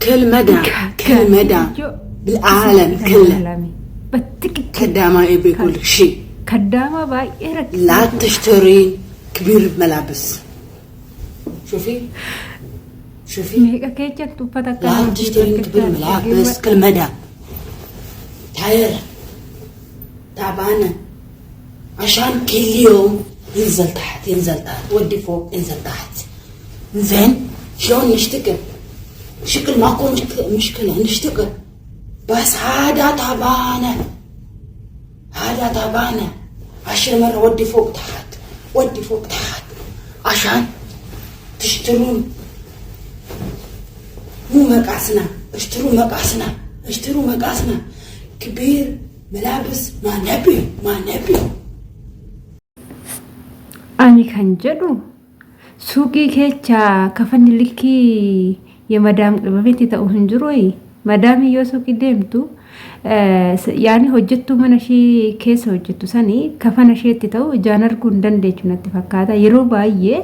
كل مدى بالعالم كله كدامة بيقول لك شيء كدامة باي لا تشترين كبير ملابس شوفي ميكا كيتشك تفتك لا تشترين كبير ملابس كل مدى تايرة تعبانة عشان كل يوم ينزل تحت ودي فوق ينزل تحت زين شلون نشتغل شكل ماكو مشكلة نشتغل بس هذا تعبانة 10 مرة ودي فوق تحت عشان تشترون مو مقاسنا اشتروا مقاسنا كبير ملابس ما نبي أني كان جدو سوقي كيتشا كفن لكي يا مدام بنتي تأوهن جروي مدامي يو سوقي ديمتو يعني hojjettu mana ishee keessa hojjettu sanii kafana isheetti ta'u ijaan arguun dandeechu natti fakkaata yeroo baay'ee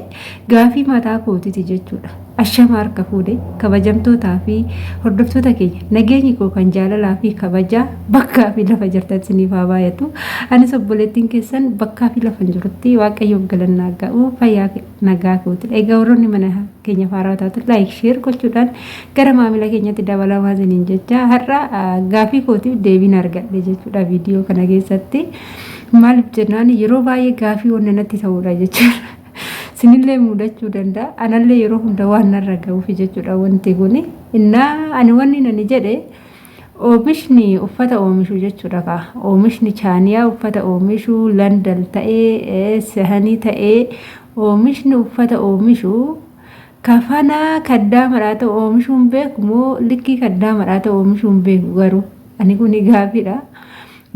gaafii mataa kootiiti jechuudha ashama harka fuudhe kabajamtootaa fi hordoftoota keenya nageenyi koo kan jaalalaa fi kabajaa bakkaa fi lafa jirtan siniif haa baay'atu anis obboleettiin keessan bakkaa fi lafa jirutti waaqayyoof galannaa ga'u fayyaa nagaa kooti egaa warroonni mana keenya faaraa taatu laayik sheer gochuudhaan gara maamila keenyatti dabalamaa siniin jecha har'a gaafii kootiif deebiin argadhe jechuudha viidiyoo kana keessatti maaliif jennaan yeroo baay'ee gaafii wanna natti ta'uudha jechuudha sinillee mudachuu danda'a anallee yeroo hunda waan narra ga'uuf jechuudha wanti kun innaa ani wanni nani jedhe oomishni uffata oomishu jechuudha ka oomishni chaaniyaa uffata oomishu landal ta'ee sahanii ta'ee oomishni uffata oomishu kafana kaddaa maraata oomishuun beeku moo likkii kaddaa maraata oomishuun beeku garuu ani kun gaafiidha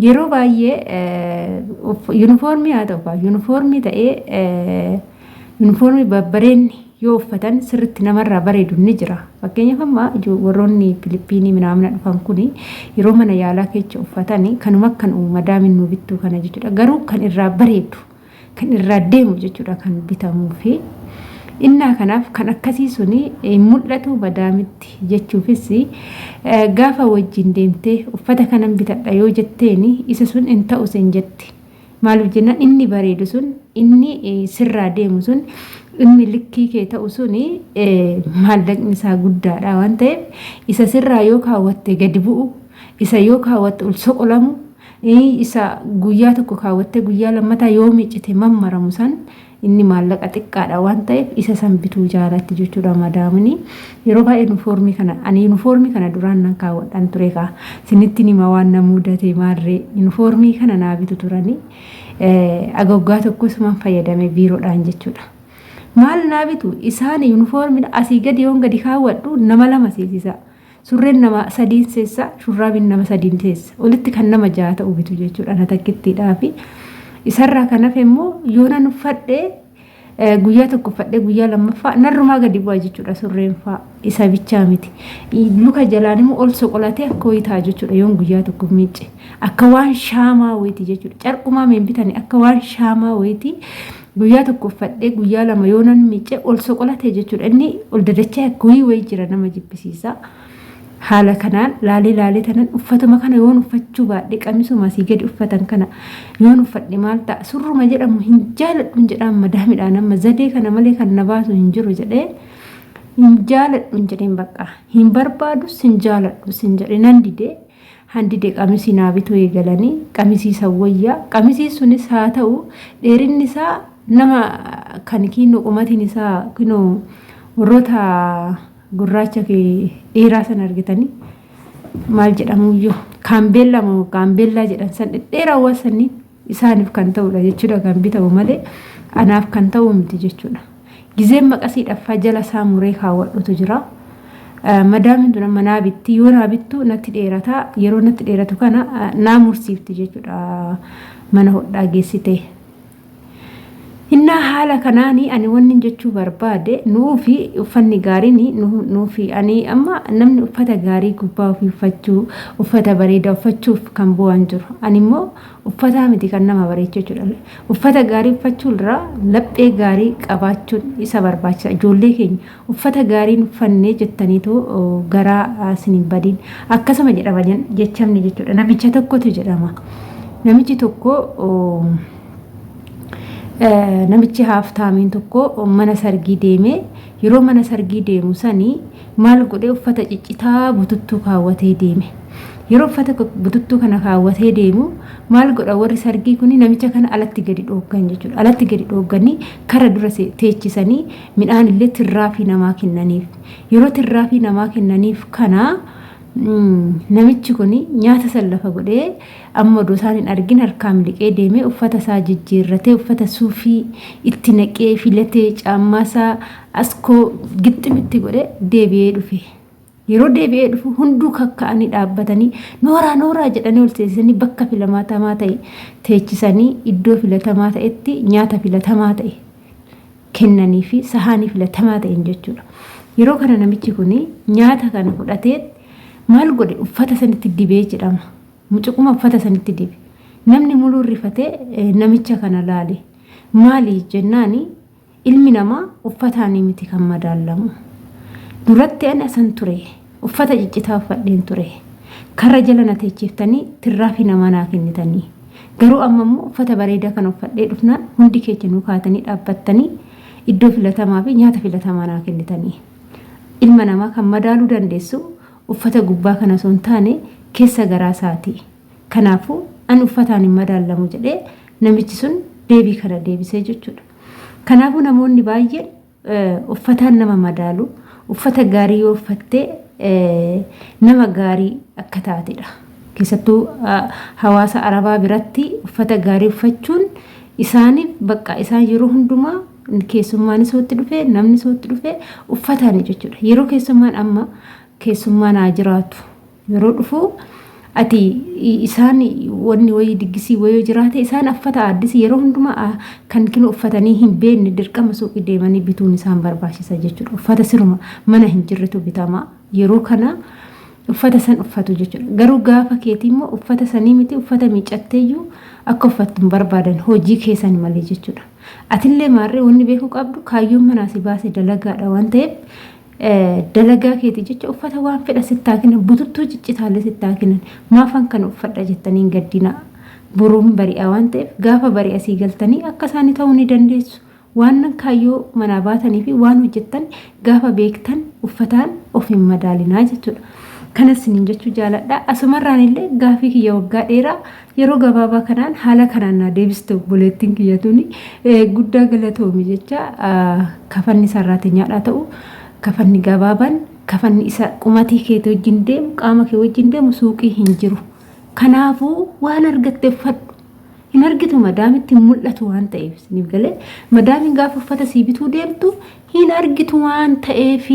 yeroo baay'ee yuunifoormii haa ta'u yuunifoormii ta'ee yuunifoormii babbareenni yoo uffatan sirriitti namarraa bareedu ni jira fakkeenyaaf amma warroonni Filiippiinii minaamna dhufan kun yeroo mana yaalaa keessa uffatan kanuma kan madaamin nu bittuu kana jechuudha garuu kan irraa bareedu kan irraa deemu jechuudha kan bitamuu fi innaa kanaaf kan akkasii suni mul'atu madaamitti jechuufis gaafa wajjin deemtee uffata kanan bitadha yoo jetteeni isa sun in ta'u sen jetti maaliif jennaan inni bareedu sun inni sirraa deemu sun inni likkii kee ta'u suni maallaqni isaa guddaadha waan ta'eef isa sirraa yoo kaawwatte gadi bu'u isa yoo kaawwatte ol soqolamu isa guyyaa tokko kaawwatte guyyaa lammataa yoo miicite mammaramu san inni maallaqa xiqqaadha waan ta'eef isa san bituu jaalatti jechuudha madaamni yeroo baay'ee yuunifoormii kana duraan nan kaawwadhan ture ka sinitti nima waan na mudate maarree yuunifoormii kana naa bitu turani agoggaa tokkosumaan fayyadame biiroodhaan jechuudha maal naa bitu isaan yuunifoormii asii gadi yoon gadi kaawwadhu nama lama seesisa surreen nama sadiin seessa shurraabiin nama sadiin seessa olitti kan nama 6 ta'u bitu jechuudha na takkittiidhaa fi isarraa kanaaf immoo yoo nan uffadhe guyyaa tokko uffadhe guyyaa lammaffaa narrumaa gadi bu'a jechuudha surreen faa isa bichaa miti luka jalaan immoo ol soqolatee akka wayitaa jechuudha yoon guyyaa tokko miicce akka waan shaamaa wayitii jechuudha carqumaa meen bitanii akka waan shaamaa wayitii guyyaa tokko uffadhe guyyaa lama yoo nan miicce ol soqolatee jechuudha inni ol dadachaa akka wayii jira nama jibbisiisa haala kanaan laalee tanan uffatuma kana yoon uffachuu baadhe qamisuma asii gadi uffatan kana yoon uffadhe maal ta'a surruma jedhamu hin jaaladhu jedhaan madaamidhaan amma zadee kana malee kan na baasu hin jiru jedhee hin jaaladhu jedheen bakka hin barbaadus hin jaaladhu sin jedhe nan didee qamisii naa bituu eegalanii qamisii sawwayyaa qamisii sunis haa ta'u dheerinni isaa nama kan kiinoo qumatiin isaa kiinoo warroota gurraacha kee dheeraa san argitanii maal jedhamuyyoo kaambeellaa jedhan san dheeraa wasanii isaaniif kan ta'udha jechuudha kan bitamu malee anaaf kan ta'u miti jechuudha gizeen maqasii dhaffaa jala isaa muree kaawwadhutu jira madaamin tun amma naa bitti yoo naa bittu natti dheerataa yeroo natti dheeratu kana naa mursiifti jechuudha mana hodhaa geessite Hinna haala kanaanii ani wanni jechuu barbaade nuufi uffanni gaariin nuufi ani amma namni uffata gaarii gubbaa ofii uffachuu uffata bareedaa uffachuuf kan bu'an jiru. Ani immoo uffata miti kan nama bareechuu jechuudha. Uffata gaarii uffachuun irraa laphee gaarii qabaachuun isa barbaachisa. Ijoollee keenya uffata gaariin uffannee jettaniitoo garaa isiniin badiin akkasuma jedhama jechamni jechuudha. Namicha tokkotu jedhama. Namichi tokko namichi haaftaamiin tokko mana sargii deemee yeroo mana sargii deemu sanii maal godhee uffata ciccitaa bututtuu kaawwatee deeme. Yeroo uffata bututtuu kana kaawwatee deemu maal godha warri sargii kuni namicha kana alatti gadi dhooggan jechuudha. Alatti gadi dhoogganii kara dura teechisanii midhaan illee tirraafii namaa kennaniif. Yeroo tirraafii namaa kennaniif kana namichi kuni nyaata san lafa godhee amma odoo isaan hin argin harkaan miliqee deemee uffata isaa jijjiirratee uffata suufii itti naqee filatee caammaa isaa askoo gixximitti godhee deebi'ee dhufe. Yeroo deebi'ee dhufu hunduu kakka'anii dhaabbatanii nooraa jedhanii ol seensisanii bakka filatamaa ta'e teechisanii iddoo filatamaa ta'etti nyaata filatamaa ta'e kennanii fi sahaanii filatamaa ta'een jechuudha. Yeroo kana namichi kuni nyaata kana fudhatee maal godhe uffata sanitti dibee jedhama. Mucuquma uffata sanitti dibe. Namni muluu rifatee namicha kana laale. Maali jennaani ilmi namaa uffataan miti kan madaalamu. Duratti ani asan ture. Uffata ciccitaa uffadheen ture. Karra jala na teechiftanii tirraafii namaa naa kennitanii. Garuu amma immoo uffata bareedaa kan uffadhee dhufnaan hundi keenya nu kaatanii dhaabbattanii iddoo filatamaa fi nyaata filatamaa naa kennitanii. Ilma namaa kan madaaluu dandeessu uffata gubbaa kana osoo hin taane keessa garaa isaati. Kanaafuu ani uffataan hin madaalamu jedhee namichi sun deebii kana deebisee jechuudha. Kanaafuu namoonni baay'een uffataan nama madaalu uffata gaarii yoo uffattee nama gaarii akka taatedha. Keessattuu hawaasa Arabaa biratti uffata gaarii uffachuun isaaniif bakka isaan yeroo hundumaa keessummaan isootti dhufee namni isootti dhufee uffataan jechuudha. Yeroo keessummaan amma keessummaan haa jiraatu yeroo dhufu ati isaan wanni wayii diggisii wayii jiraate isaan uffata addisi yeroo hundumaa kan kinu uffatanii hin beekne dirqama suuqii deemanii bituun isaan barbaachisa jechuudha. Uffata siruma mana hin jirretu bitama yeroo kana uffata san uffatu jechuudha. Garuu gaafa keetii immoo uffata sanii miti uffata miicatteeyyuu akka uffattu barbaadan hojii keessan malee jechuudha. Atillee maarree wanni beekuu qabdu kaayyoon manaa si baase dalagaadha waan ta'eef dalagaa keetii jecha uffata waan fedha sittaa kennan bututtuu ciccitaalee sittaa kennan maafan kan uffadha jettanii gaddina boruun bari'a waan ta'eef gaafa bari'a sii galtanii akka isaanii ta'uu ni dandeessu. Waan kaayyoo manaa baatanii fi waan hojjettan gaafa beektan uffataan of hin madaalinaa jechuudha. Kanas siniin jechuu jaaladha. Asumarraan illee gaafii kiyya waggaa dheeraa yeroo gabaabaa kanaan haala kanaan naa deebiste obboleettiin kiyyatuuni guddaa galatoomi jecha kafanni sarraateenyaadhaa ta'u kafanni gabaabaan kafanni isa qumatii keetii wajjin deemu qaama kee wajjin deemu suuqii hin jiru. Kanaafuu waan argatte uffadhu. Hin argitu madaamitti mul'atu waan ta'eef siniif galee madaamiin gaafa uffata sii bituu deemtu hin argitu waan ta'eef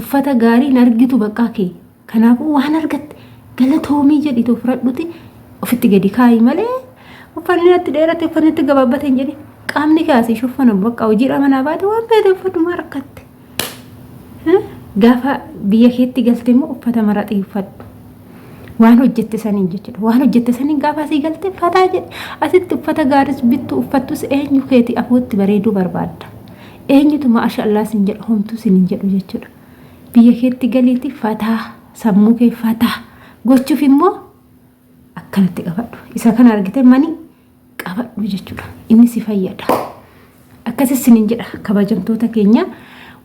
uffata gaarii hin argitu bakka kee. Kanaafuu waan argatte galatoomii jedhitu fudhadhuti ofitti gadi kaayii malee uffanni natti dheerate uffanni natti gabaabbate hin jedhin qaamni kaasii shuffana bakka hojiidha manaa baate waan feete uffadhu maa rakkatte. Gaafa biyya keetti galte immoo uffata maraxii uffadhu. Waan hojjette saniin jechuudha. Waan hojjette saniin gaafa asii galte fataa jedhe asitti uffata gaaris bittu uffattus eenyu keetii afuutti bareeduu barbaadda. Eenyutu maashaallah sin jedhu homtuu sin jedhu jechuudha. Biyya keetti galiiti fataa sammuu kee fataa gochuuf immoo akkanatti qabadhu. Isa kana argite mani qabadhu jechuudha. Inni si fayyada. Akkasis sin jedha kabajamtoota keenya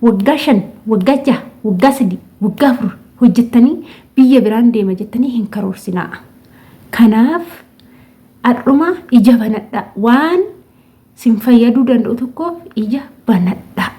waggaa 5 waggaa 6 waggaa 3 waggaa 4 hojjettanii biyya biraan deema jettanii hin karoorsinaa. Kanaaf adhuma ija banadha waan sin fayyaduu danda'u tokkoof ija banadha.